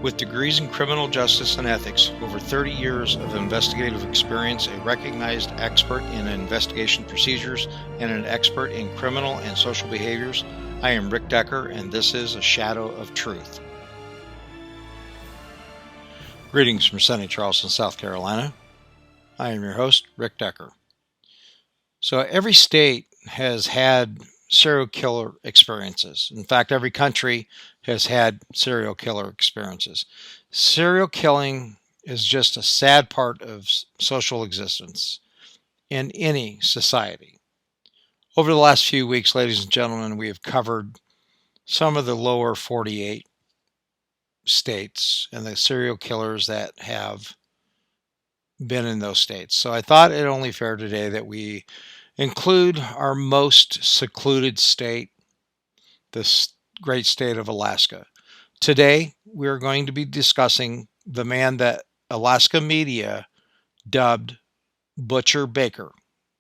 With degrees in criminal justice and ethics, over 30 years of investigative experience, a recognized expert in investigation procedures, and an expert in criminal and social behaviors, I am Rick Decker, and this is A Shadow of Truth. Greetings from sunny Charleston, South Carolina. I am your host, Rick Decker. So every state has had serial killer experiences. In fact, every country has had serial killer experiences. Serial killing is just a sad part of social existence in any society. Over the last few weeks, ladies and gentlemen, we have covered some of the lower 48 states and the serial killers that have been in those states. So I thought it only fair today that we include our most secluded state, the great state of Alaska. Today, we're going to be discussing the man that Alaska media dubbed Butcher Baker.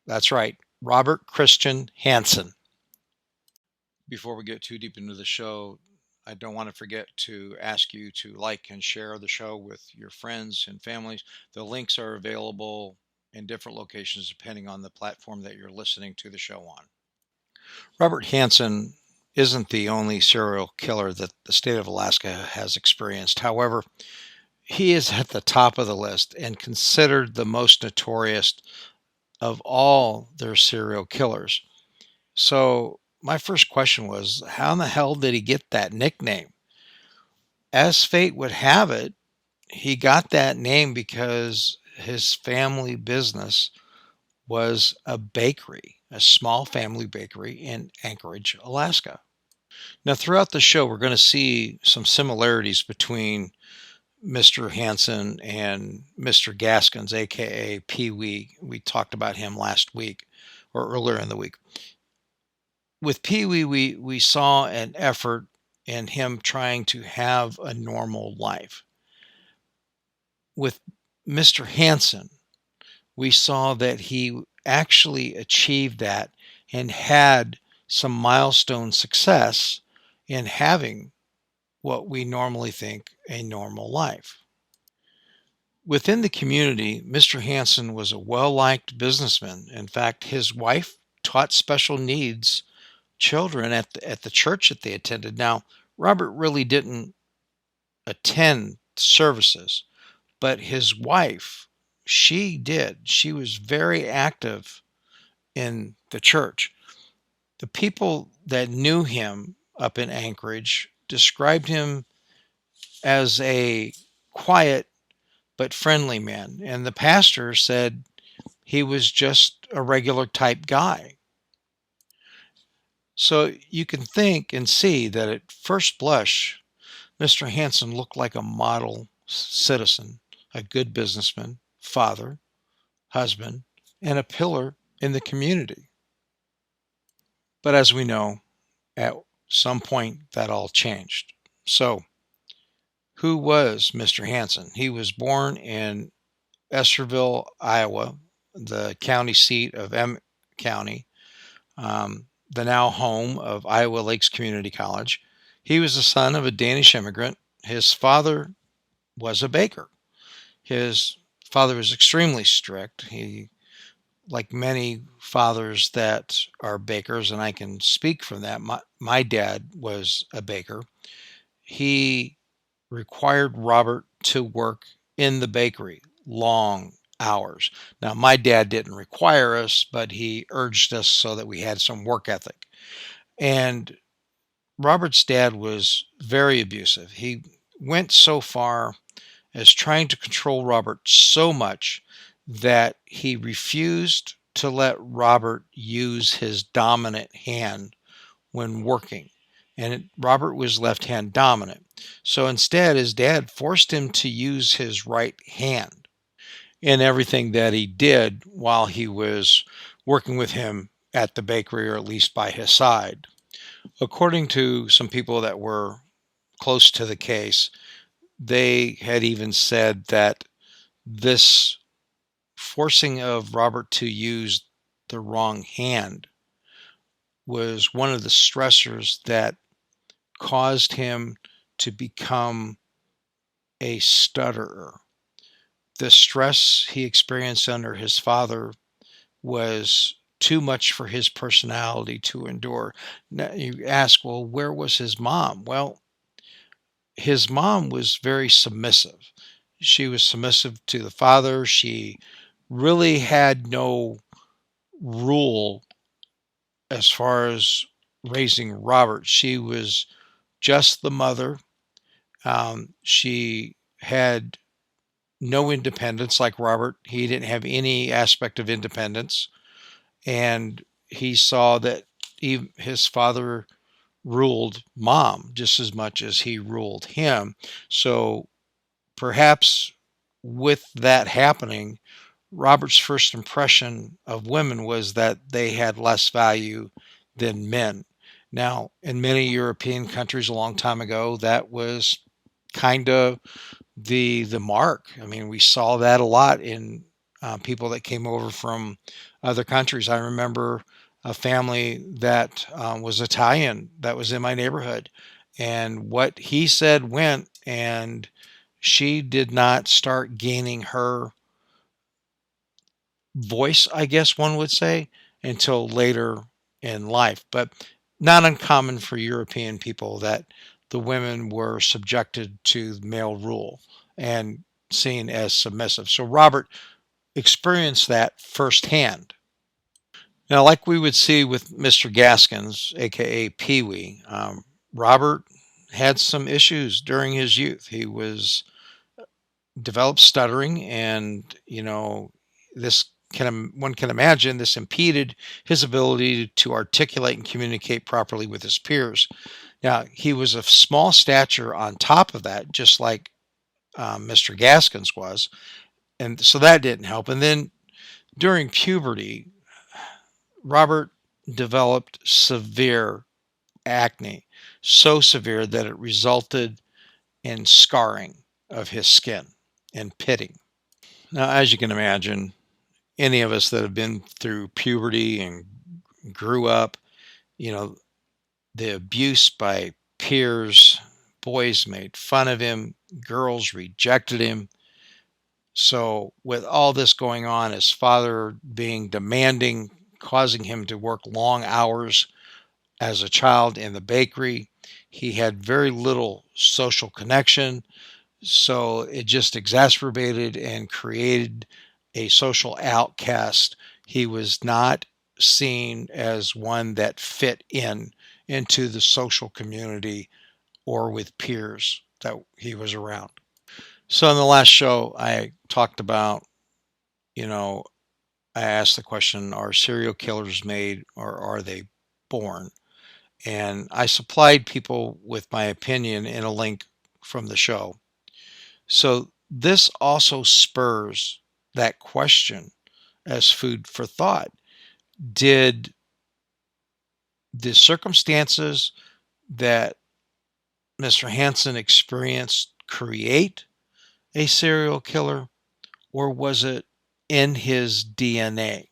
That's right, Robert Christian Hansen. Before we get too deep into the show, I don't want to forget to ask you to like and share the show with your friends and families. The links are available in different locations depending on the platform that you're listening to the show on. Robert Hansen isn't the only serial killer that the state of Alaska has experienced. However, he is at the top of the list and considered the most notorious of all their serial killers. So my first question was, how in the hell did he get that nickname? As fate would have it, he got that name because his family business was a bakery, a small family bakery in Anchorage, Alaska. Now, throughout the show, we're going to see some similarities between Mr. Hansen and Mr. Gaskins, aka Pee Wee. We talked about him last week or earlier in the week. With Pee Wee, we saw an effort in him trying to have a normal life. With Mr. Hansen, we saw that he actually achieved that and had some milestone success in having what we normally think a normal life. Within the community, Mr. Hansen was a well-liked businessman. In fact, his wife taught special needs children at the church that they attended. Now, Robert really didn't attend services, but his wife, she did. She was very active in the church. The people that knew him up in Anchorage described him as a quiet but friendly man, and the pastor said he was just a regular type guy. So you can think and see that at first blush, Mr. Hansen looked like a model citizen, a good businessman, father, husband, and a pillar in the community. But as we know, at some point that all changed. So, who was Mr. Hansen? He was born in Estherville, Iowa, the county seat of M County, the now home of Iowa Lakes Community College. He was the son of a Danish immigrant. His father was a baker. His father was extremely strict. He, like many fathers that are bakers, and I can speak from that, my dad was a baker. He required Robert to work in the bakery long hours. Now, my dad didn't require us, but he urged us so that we had some work ethic. And Robert's dad was very abusive. He went so far as trying to control Robert so much that he refused to let Robert use his dominant hand when working. And Robert was left-hand dominant. So instead, his dad forced him to use his right hand in everything that he did while he was working with him at the bakery, or at least by his side. According to some people that were close to the case, they had even said that this forcing of Robert to use the wrong hand was one of the stressors that caused him to become a stutterer. The stress he experienced under his father was too much for his personality to endure. Now you ask, well, where was his mom? Well, his mom was very submissive. She was submissive to the father. She really had no rule as far as raising Robert. She was just the mother. She had no independence like Robert. He didn't have any aspect of independence. And he saw that his father ruled mom just as much as he ruled him. So perhaps with that happening, Robert's first impression of women was that they had less value than men. Now, in many European countries a long time ago, that was kind of the mark. I mean, we saw that a lot in people that came over from other countries. I remember a family that was Italian that was in my neighborhood, and what he said went, and she did not start gaining her voice, I guess one would say, until later in life. But not uncommon for European people that the women were subjected to male rule and seen as submissive. So Robert experienced that firsthand. Now, like we would see with Mr. Gaskins, aka Pee Wee, Robert had some issues during his youth. He was developed stuttering, and this one can imagine this impeded his ability to articulate and communicate properly with his peers. Now, he was of small stature on top of that, just like Mr. Gaskins was, and so that didn't help. And then during puberty, Robert developed severe acne, so severe that it resulted in scarring of his skin and pitting. Now, as you can imagine, any of us that have been through puberty and grew up, you know, the abuse by peers, boys made fun of him, girls rejected him. So, with all this going on, his father being demanding, causing him to work long hours as a child in the bakery, he had very little social connection. So it just exacerbated and created a social outcast. He was not seen as one that fit in into the social community or with peers that he was around. So in the last show, I talked about, you know, I asked the question, are serial killers made or are they born? And I supplied people with my opinion in a link from the show. So this also spurs that question as food for thought. Did the circumstances that Mr. Hansen experienced create a serial killer, or was it in his DNA?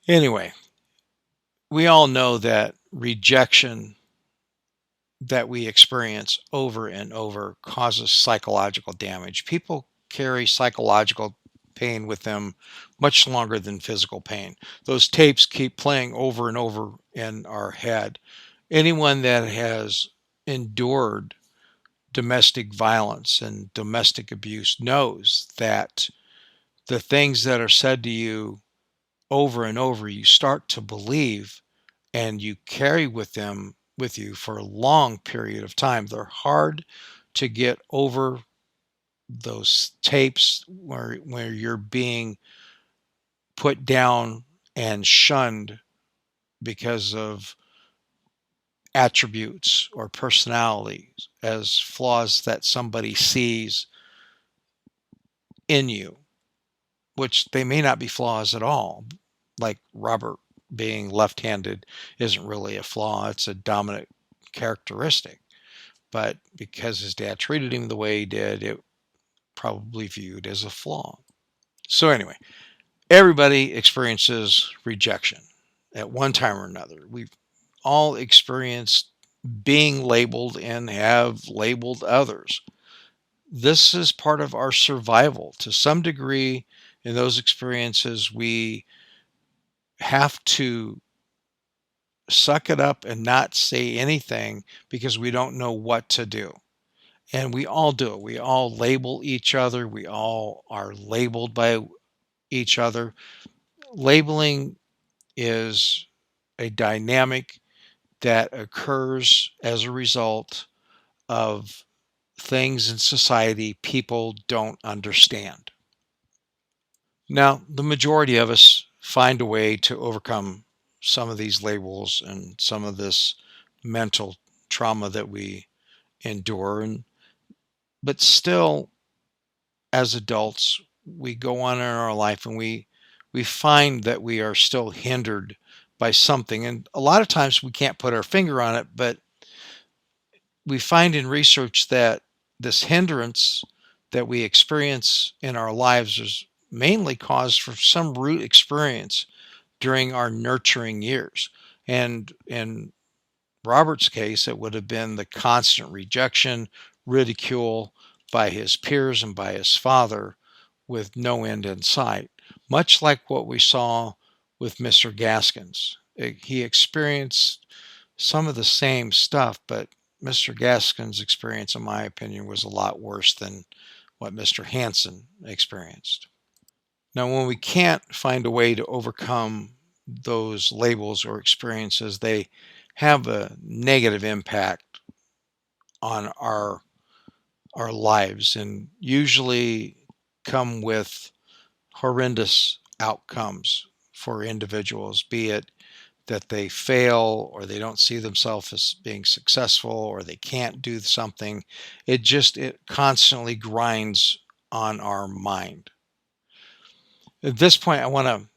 Anyway, we all know that rejection that we experience over and over causes psychological damage. People carry psychological pain with them much longer than physical pain. Those tapes keep playing over and over in our head. Anyone that has endured domestic violence and domestic abuse knows that the things that are said to you over and over, you start to believe and you carry with you for a long period of time. They're hard to get over those tapes where you're being put down and shunned because of attributes or personalities as flaws that somebody sees in you, which they may not be flaws at all. Like Robert being left-handed isn't really a flaw, it's a dominant characteristic. But because his dad treated him the way he did, it probably viewed as a flaw. So anyway, everybody experiences rejection at one time or another. We've all experienced being labeled and have labeled others. This is part of our survival. To some degree, in those experiences, we have to suck it up and not say anything because we don't know what to do. And we all do it. We all label each other. We all are labeled by each other. Labeling is a dynamic that occurs as a result of things in society people don't understand. Now, the majority of us find a way to overcome some of these labels and some of this mental trauma that we endure. But still, as adults, we go on in our life and we find that we are still hindered by something. And a lot of times we can't put our finger on it, but we find in research that this hindrance that we experience in our lives is mainly caused from some root experience during our nurturing years. And in Robert's case, it would have been the constant rejection, ridicule by his peers and by his father with no end in sight, much like what we saw with Mr. Gaskins. He experienced some of the same stuff, but Mr. Gaskin's experience, in my opinion, was a lot worse than what Mr. Hansen experienced. Now, when we can't find a way to overcome those labels or experiences, they have a negative impact on our lives and usually come with horrendous outcomes for individuals, be it that they fail or they don't see themselves as being successful or they can't do something. It constantly grinds on our mind. At this point, I want to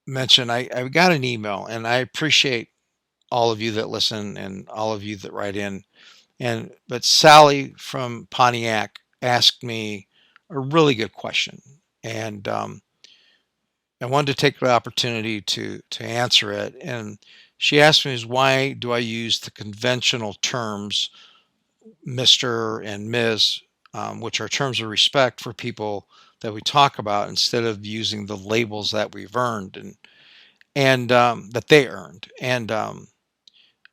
mention I got an email, and I appreciate all of you that listen and all of you that write in. But Sally from Pontiac asked me a really good question, and I wanted to take the opportunity to answer it. And she asked me, "Is why do I use the conventional terms, Mister and Ms., which are terms of respect for people that we talk about, instead of using the labels that we've earned and that they earned?" And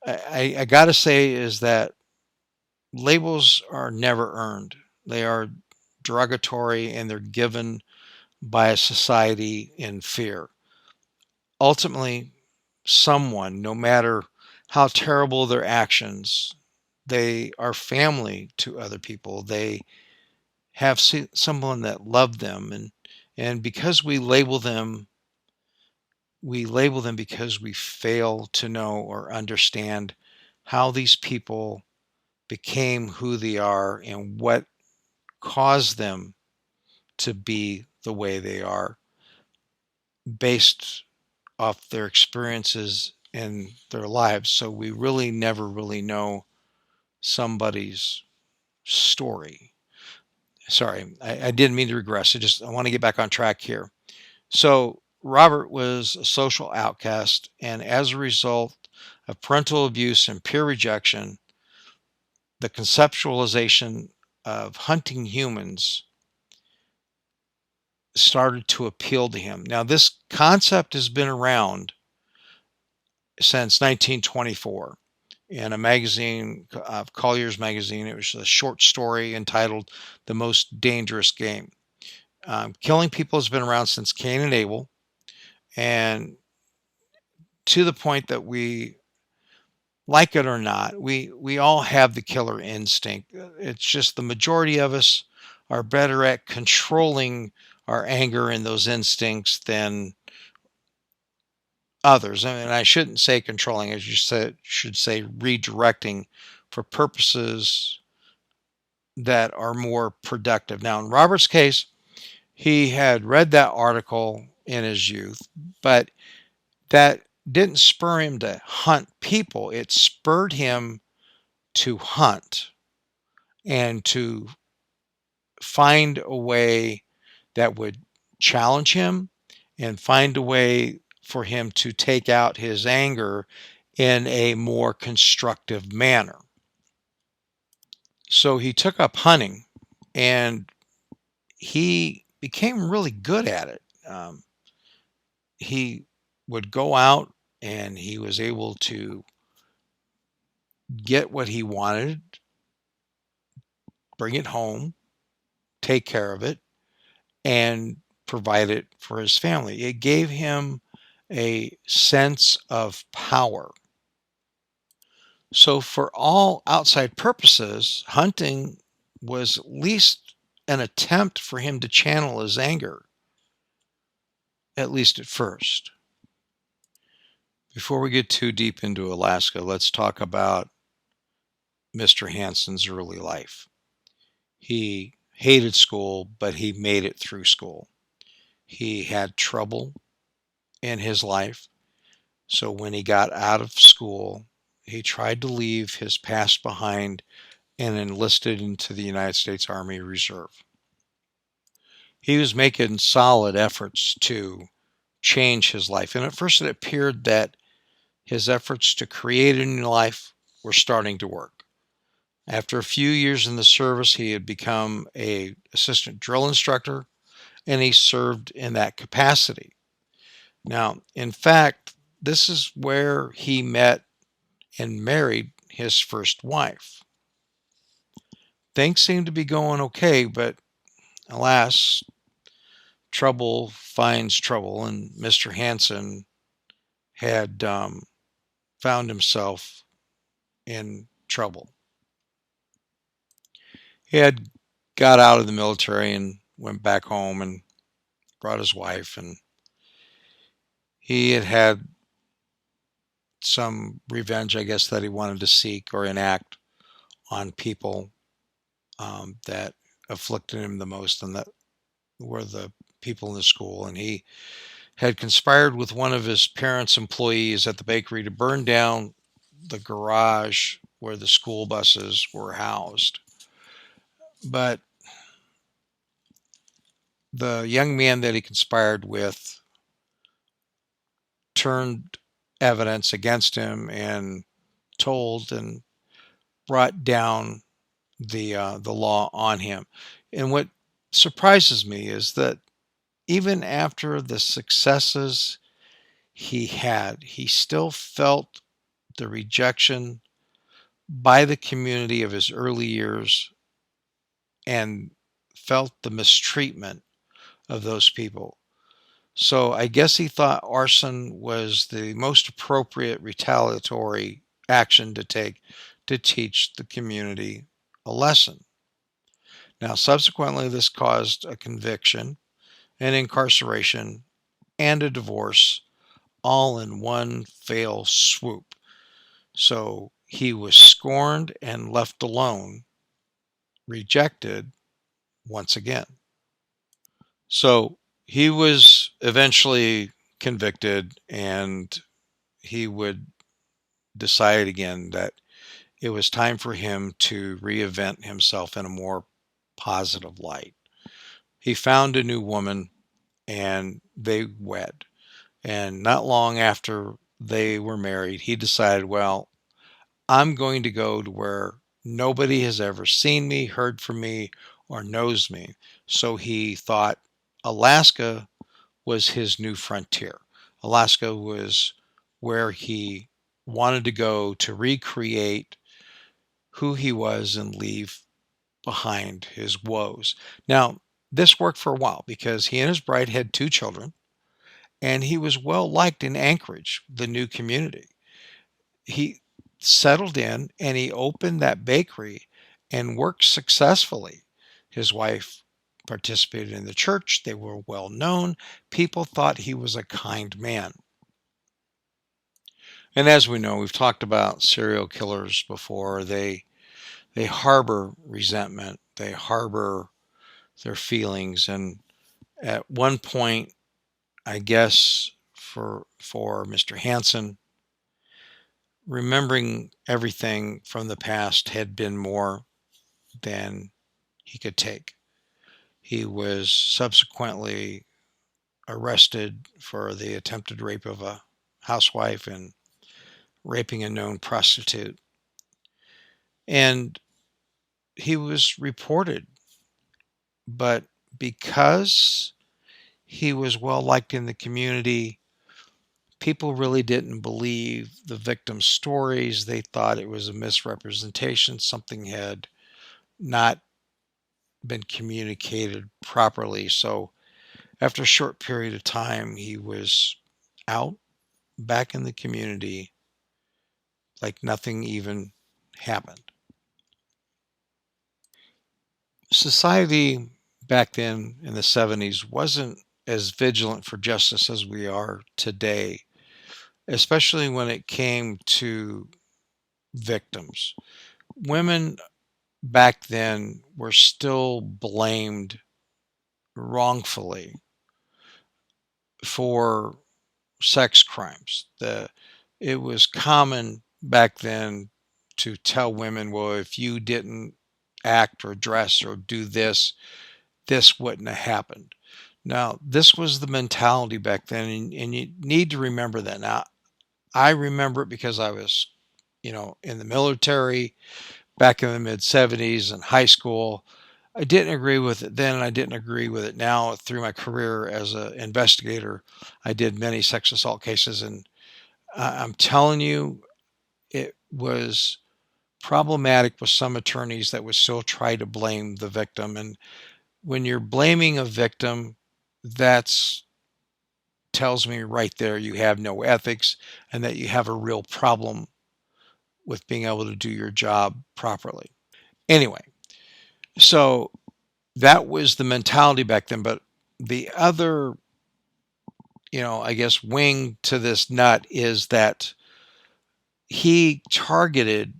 I got to say is that labels are never earned. They are derogatory and they're given by a society in fear. Ultimately, someone, no matter how terrible their actions, they are family to other people. They have someone that loved them, and because we label them because we fail to know or understand how these people became who they are and what caused them to be the way they are based off their experiences in their lives. So we really never really know somebody's story. Sorry, I didn't mean to regress. I want to get back on track here. So Robert was a social outcast, and as a result of parental abuse and peer rejection, the conceptualization of hunting humans started to appeal to him. Now, this concept has been around since 1924 in a magazine, Collier's magazine. It was a short story entitled "The Most Dangerous Game." Killing people has been around since Cain and Abel, and to the point that we, like it or not, we all have the killer instinct. It's just the majority of us are better at controlling our anger and those instincts than others. I mean, I shouldn't say controlling, as you said, should say redirecting for purposes that are more productive. Now, in Robert's case, he had read that article in his youth, but that didn't spur him to hunt people. It spurred him to hunt and to find a way that would challenge him and find a way for him to take out his anger in a more constructive manner. So he took up hunting, and he became really good at it. He would go out and he was able to get what he wanted, bring it home, take care of it, and provide it for his family. It gave him a sense of power. So, for all outside purposes, hunting was at least an attempt for him to channel his anger, at least at first. Before we get too deep into Alaska, let's talk about Mr. Hansen's early life. He hated school, but he made it through school. He had trouble in his life. So when he got out of school, he tried to leave his past behind and enlisted into the United States Army Reserve. He was making solid efforts to change his life. And at first it appeared that his efforts to create a new life were starting to work. After a few years in the service, he had become an assistant drill instructor, and he served in that capacity. Now, in fact, this is where he met and married his first wife. Things seemed to be going okay, but alas, trouble finds trouble, and Mr. Hansen had found himself in trouble. He had got out of the military and went back home and brought his wife, and he had some revenge, I guess, that he wanted to seek or enact on people that afflicted him the most, and that were the people in the school. And he had conspired with one of his parents' employees at the bakery to burn down the garage where the school buses were housed. But the young man that he conspired with turned evidence against him and told and brought down the law on him. And what surprises me is that even after the successes he had, he still felt the rejection by the community of his early years and felt the mistreatment of those people. So I guess he thought arson was the most appropriate retaliatory action to take to teach the community a lesson. Now, subsequently, this caused a conviction, an incarceration, and a divorce all in one fell swoop. So he was scorned and left alone, rejected once again. So he was eventually convicted, and he would decide again that it was time for him to reinvent himself in a more positive light. He found a new woman and they wed. And not long after they were married, he decided, well, I'm going to go to where nobody has ever seen me, heard from me, or knows me. So he thought Alaska was his new frontier. Alaska was where he wanted to go to recreate who he was and leave behind his woes. Now, this worked for a while because he and his bride had 2 children, and he was well liked in Anchorage, the new community. He settled in and he opened that bakery and worked successfully. His wife participated in the church. They were well known. People thought he was a kind man. And as we know, we've talked about serial killers before. They harbor resentment. They harbor their feelings. And at one point, I guess for Mr. Hansen, remembering everything from the past had been more than he could take. He was subsequently arrested for the attempted rape of a housewife and raping a known prostitute. And he was reported, but because he was well liked in the community, people really didn't believe the victim's stories. They thought it was a misrepresentation. Something had not been communicated properly. So after a short period of time, he was out back in the community like nothing even happened. Society back then in the 70s wasn't as vigilant for justice as we are today, especially when it came to victims. Women back then were still blamed wrongfully for sex crimes. It was common back then to tell women, well, if you didn't act or dress or do this, this wouldn't have happened. Now, this was the mentality back then, and you need to remember that. Now, I remember it because I was, in the military back in the mid 70s and high school. I didn't agree with it then, and I didn't agree with it now. Through my career as an investigator, I did many sex assault cases, and I'm telling you, it was problematic with some attorneys that would still try to blame the victim. And when you're blaming a victim, that's tells me right there you have no ethics and that you have a real problem with being able to do your job properly. Anyway, so that was the mentality back then. But the other, I guess, wing to this nut is that he targeted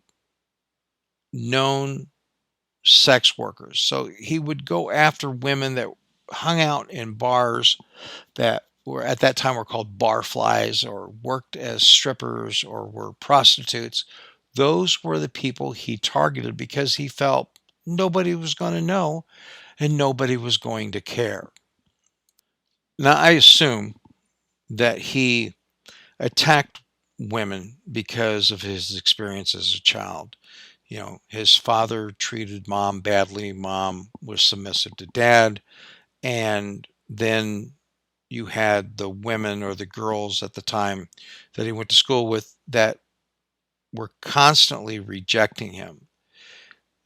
known sex workers. So he would go after women that hung out in bars that were at that time were called barflies or worked as strippers or were prostitutes. Those were the people he targeted because he felt nobody was going to know and nobody was going to care. Now, I assume that he attacked women because of his experience as a child. His father treated mom badly. Mom was submissive to dad. And then you had the women or the girls at the time that he went to school with that were constantly rejecting him.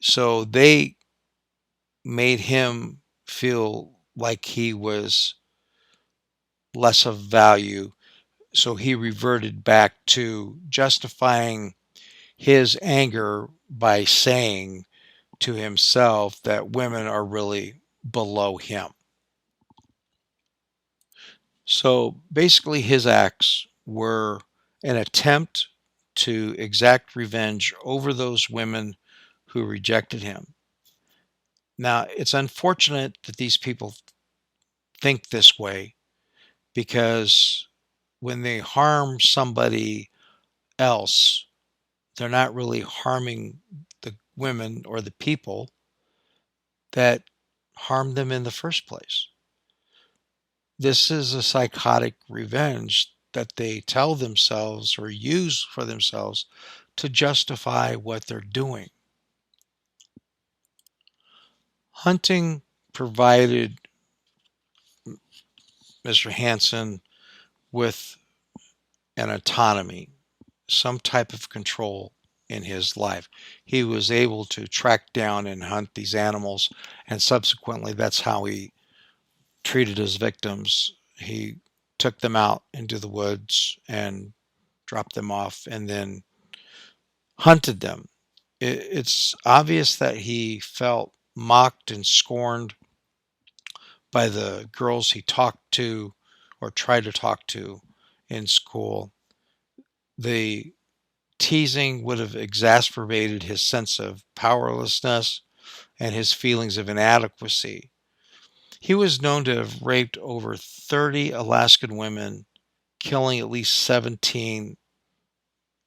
So they made him feel like he was less of value. So he reverted back to justifying his anger by saying to himself that women are really below him. So basically, his acts were an attempt to exact revenge over those women who rejected him. Now, it's unfortunate that these people think this way because when they harm somebody else, they're not really harming the women or the people that harmed them in the first place. This is a psychotic revenge that they tell themselves or use for themselves to justify what they're doing. Hunting provided Mr. Hansen with an autonomy, some type of control in his life. He was able to track down and hunt these animals, and subsequently, that's how he treated his victims. He took them out into the woods and dropped them off and then hunted them. It's obvious that he felt mocked and scorned by the girls he talked to or tried to talk to in school. The teasing would have exacerbated his sense of powerlessness and his feelings of inadequacy. He was known to have raped over 30 Alaskan women, killing at least 17,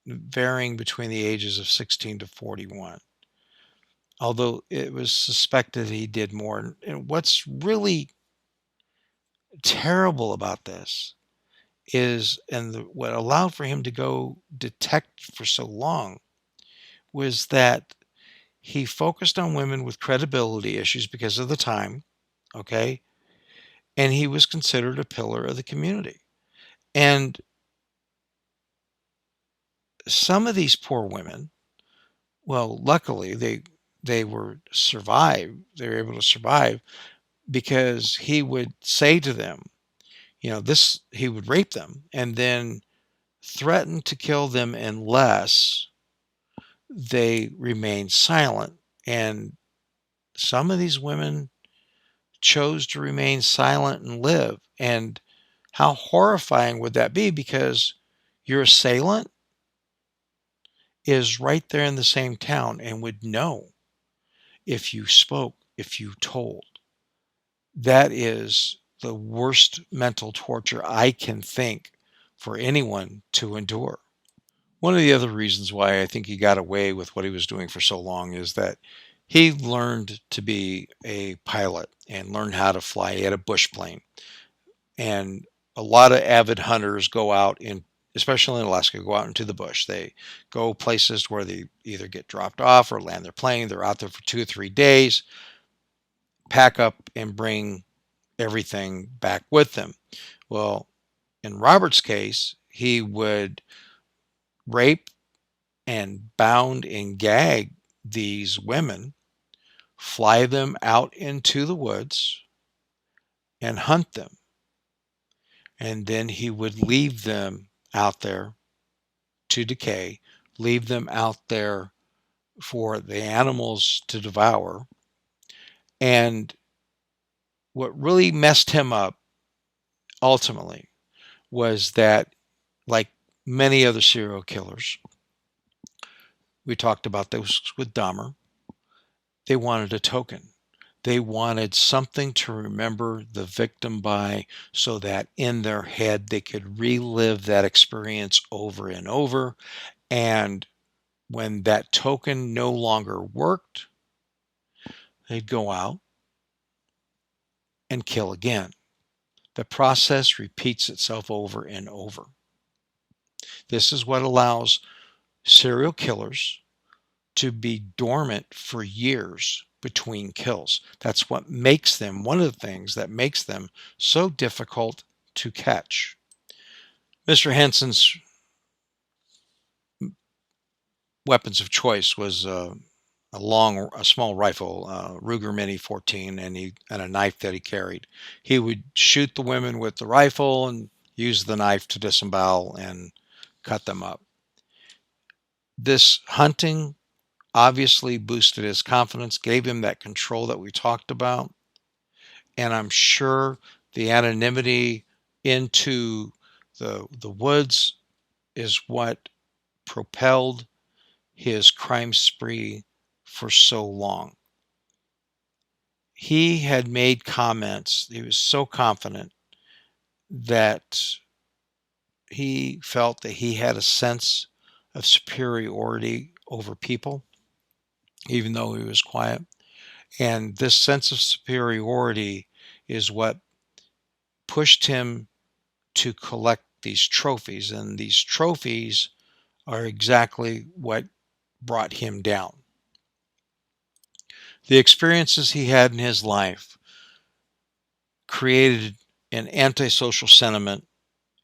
varying between the ages of 16 to 41. Although it was suspected he did more. And what's really terrible about this what allowed for him to go detective for so long was that he focused on women with credibility issues because of the time, okay? And he was considered a pillar of the community. And some of these poor women, well, luckily they were survived. They were able to survive because he would say to them, this he would rape them and then threaten to kill them unless they remained silent. And some of these women chose to remain silent and live. And how horrifying would that be? Because your assailant is right there in the same town and would know if you spoke, if you told. That is the worst mental torture I can think for anyone to endure. One of the other reasons why I think he got away with what he was doing for so long is that he learned to be a pilot and learned how to fly. He had a bush plane. And a lot of avid hunters go out in, especially in Alaska, go out into the bush. They go places where they either get dropped off or land their plane. They're out there for 2 or 3 days, pack up and bring everything back with them. Well, in Robert's case, he would rape and bound and gag these women, fly them out into the woods, and hunt them. And then he would leave them out there to decay, leave them out there for the animals to devour. And what really messed him up ultimately was that, like many other serial killers, we talked about this with Dahmer, they wanted a token. They wanted something to remember the victim by so that in their head they could relive that experience over and over. And when that token no longer worked, they'd go out and kill again. The process repeats itself over and over. This is what allows serial killers to be dormant for years between kills. That's what makes them, one of the things that makes them so difficult to catch. Mr. Hansen's weapons of choice was a small rifle, Ruger Mini 14, and a knife that he carried. He would shoot the women with the rifle and use the knife to disembowel and cut them up. This hunting obviously boosted his confidence, gave him that control that we talked about, and I'm sure the anonymity into the woods is what propelled his crime spree for so long. He had made comments, he was so confident that he felt that he had a sense of superiority over people, even though he was quiet. And this sense of superiority is what pushed him to collect these trophies. And these trophies are exactly what brought him down. The experiences he had in his life created an antisocial sentiment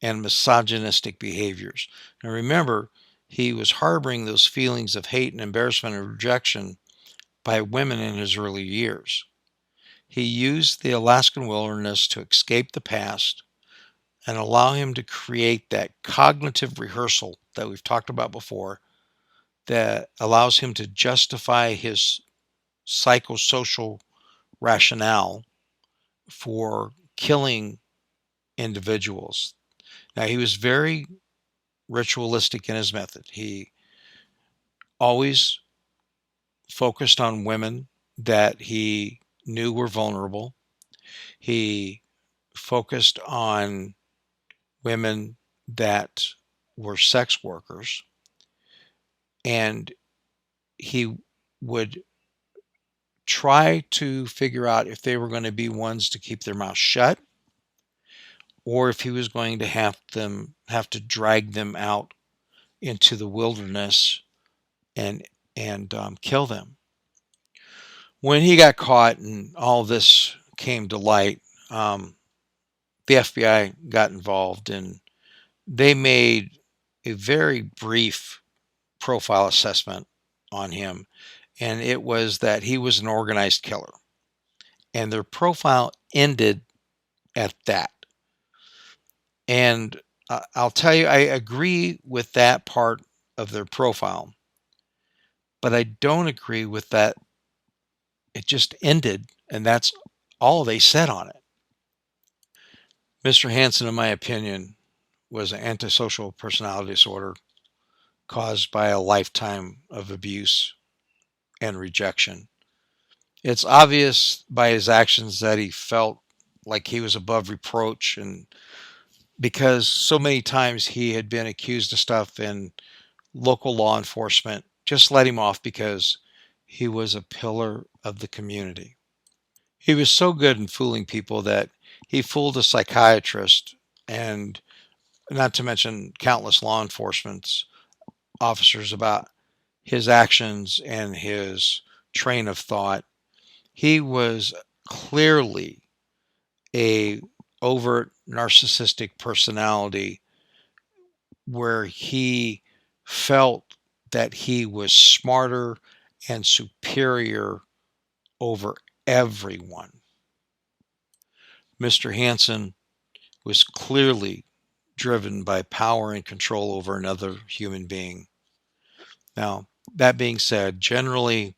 and misogynistic behaviors. Now remember, he was harboring those feelings of hate and embarrassment and rejection by women in his early years. He used the Alaskan wilderness to escape the past and allow him to create that cognitive rehearsal that we've talked about before that allows him to justify his psychosocial rationale for killing individuals. Now, he was very ritualistic in his method. He always focused on women that he knew were vulnerable. He focused on women that were sex workers, and he would try to figure out if they were going to be ones to keep their mouth shut or if he was going to have to drag them out into the wilderness and kill them. When he got caught and all this came to light, the FBI got involved and they made a very brief profile assessment on him, and it was that he was an organized killer. And their profile ended at that. And I'll tell you, I agree with that part of their profile, but I don't agree with that. It just ended, and that's all they said on it. Mr. Hansen, in my opinion, was an antisocial personality disorder caused by a lifetime of abuse and rejection. It's obvious by his actions that he felt like he was above reproach, and because so many times he had been accused of stuff and local law enforcement just let him off because he was a pillar of the community. He was so good in fooling people that he fooled a psychiatrist, and not to mention countless law enforcement officers, about his actions and his train of thought. He was clearly a overt narcissistic personality where he felt that he was smarter and superior over everyone. Mr. Hansen was clearly driven by power and control over another human being. Now, that being said, generally,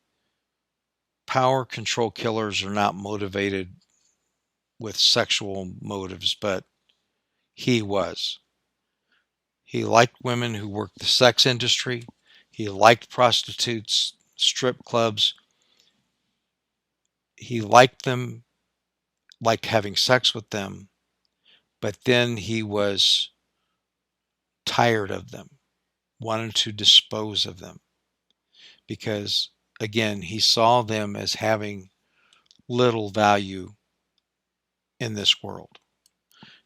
power control killers are not motivated with sexual motives, but he was. He liked women who worked the sex industry. He liked prostitutes, strip clubs. He liked them, liked having sex with them, but then he was tired of them, wanted to dispose of them because, again, he saw them as having little value in this world.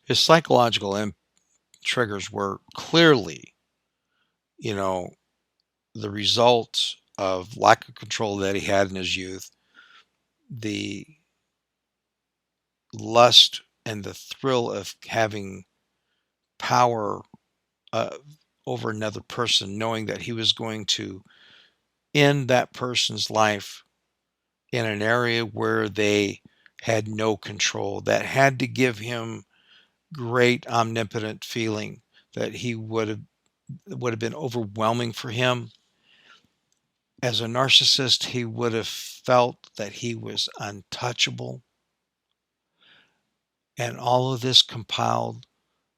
His psychological triggers were clearly, you know, the result of lack of control that he had in his youth, the lust and the thrill of having power uh, over another person, knowing that he was going to end that person's life in an area where they had no control, that had to give him great omnipotent feeling that he would have been overwhelming for him. As a narcissist, he would have felt that he was untouchable. And all of this compiled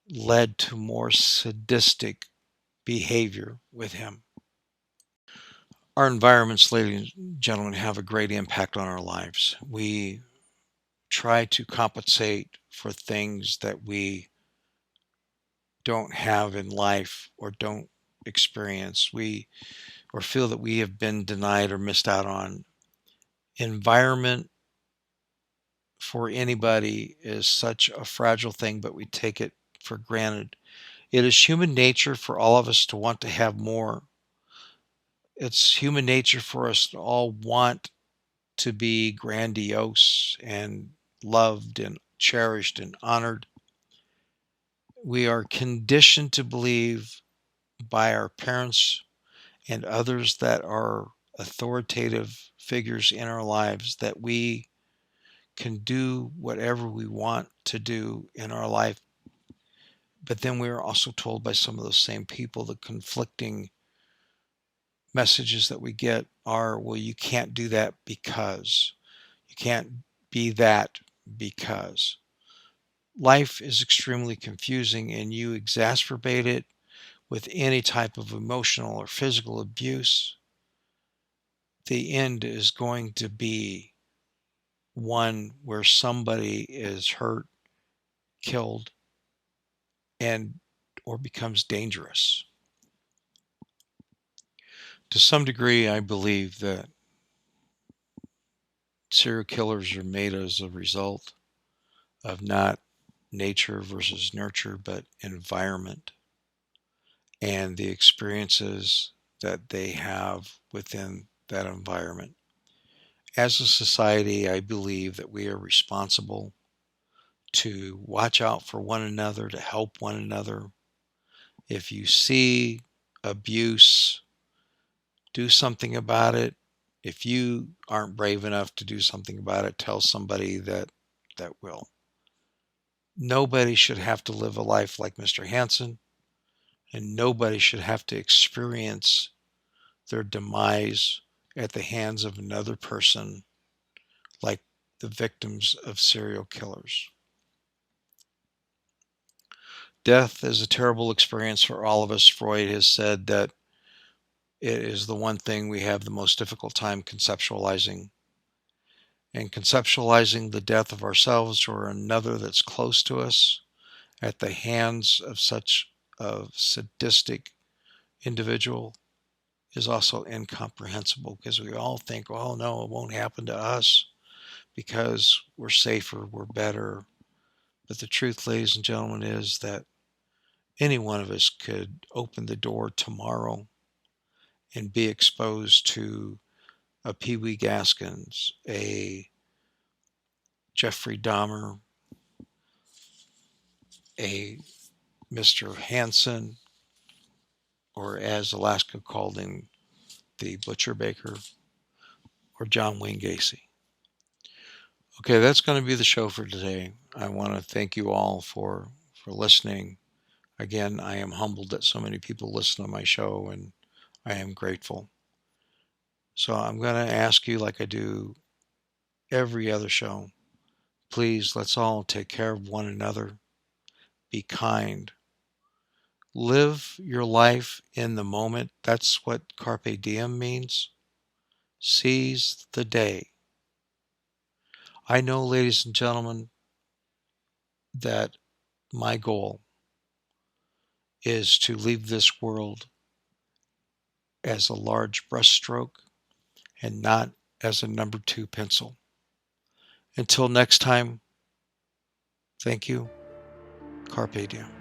led to more sadistic behavior with him. Our environments, ladies and gentlemen, have a great impact on our lives. We try to compensate for things that we don't have in life or don't experience. We or feel that we have been denied or missed out on. Environment for anybody is such a fragile thing, but we take it for granted. It is human nature for all of us to want to have more. It's human nature for us to all want to be grandiose and loved and cherished and honored. We are conditioned to believe by our parents and others that are authoritative figures in our lives that we can do whatever we want to do in our life. But then we are also told by some of those same people, the conflicting messages that we get are, well, you can't do that because you can't be that because. Life is extremely confusing and you exacerbate it with any type of emotional or physical abuse. The end is going to be one where somebody is hurt, killed, and or becomes dangerous. To some degree, I believe that serial killers are made as a result of not nature versus nurture, but environment and the experiences that they have within that environment. As a society, I believe that we are responsible to watch out for one another, to help one another. If you see abuse, do something about it. If you aren't brave enough to do something about it, tell somebody that will. Nobody should have to live a life like Mr. Hansen, and nobody should have to experience their demise at the hands of another person like the victims of serial killers. Death is a terrible experience for all of us. Freud has said that it is the one thing we have the most difficult time conceptualizing. And conceptualizing the death of ourselves or another that's close to us at the hands of such a sadistic individual is also incomprehensible, because we all think, oh no, it won't happen to us because we're safer, we're better. But the truth, ladies and gentlemen, is that any one of us could open the door tomorrow and be exposed to a Pee Wee Gaskins, a Jeffrey Dahmer, a Mr. Hansen, or as Alaska called him, the Butcher Baker, or John Wayne Gacy. Okay, that's going to be the show for today. I want to thank you all for listening. Again, I am humbled that so many people listen to my show, and I am grateful. So I'm going to ask you, like I do every other show, please, let's all take care of one another. Be kind. Live your life in the moment. That's what carpe diem means. Seize the day. I know, ladies and gentlemen, that my goal is to leave this world as a large brushstroke and not as a number 2 pencil. Until next time, thank you. Carpe diem.